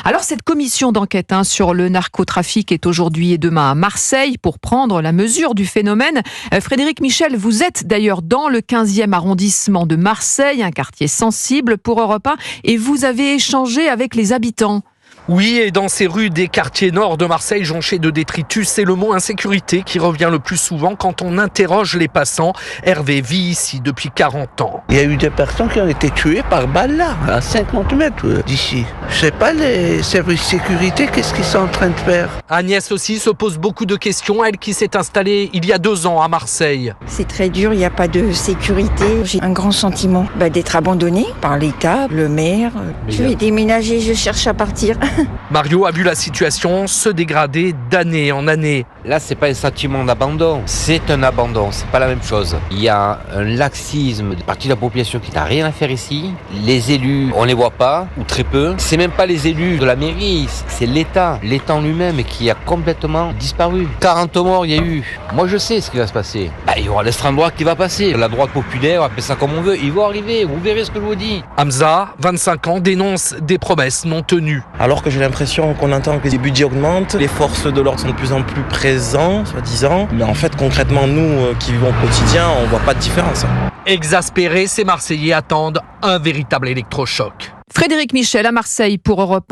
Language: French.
Alors cette commission d'enquête sur le narcotrafic est aujourd'hui et demain à Marseille pour prendre la mesure du phénomène. Frédéric Michel, vous êtes d'ailleurs dans le 15e arrondissement de Marseille, un quartier sensible pour Europe 1, et vous avez échangé avec les habitants. Oui, et dans ces rues des quartiers nord de Marseille jonchés de détritus, c'est le mot insécurité qui revient le plus souvent quand on interroge les passants. Hervé vit ici depuis 40 ans. Il y a eu des personnes qui ont été tuées par balle là, à 50 mètres d'ici. Je sais pas, les services de sécurité, qu'est-ce qu'ils sont en train de faire? Agnès aussi se pose beaucoup de questions, elle qui s'est installée il y a 2 ans à Marseille. C'est très dur, il n'y a pas de sécurité. J'ai un grand sentiment d'être abandonné par l'État, le maire. Je vais déménager, je cherche à partir. Mario a vu la situation se dégrader d'année en année. Là, c'est pas un sentiment d'abandon, c'est un abandon, c'est pas la même chose. Il y a un laxisme de partie de la population qui n'a rien à faire ici. Les élus, on les voit pas, ou très peu. C'est même pas les élus de la mairie, c'est l'État en lui-même qui a complètement disparu. 40 morts, il y a eu. Moi, je sais ce qui va se passer. Il y aura l'extrême droite qui va passer. La droite populaire, appelez ça comme on veut, ils vont arriver, vous verrez ce que je vous dis. Hamza, 25 ans, dénonce des promesses non tenues. Alors que j'ai l'impression qu'on entend que les budgets augmentent, les forces de l'ordre sont de plus en plus présents, soi-disant. Mais en fait, concrètement, nous qui vivons au quotidien, on voit pas de différence. Exaspérés, ces Marseillais attendent un véritable électrochoc. Frédéric Michel à Marseille pour Europe 1.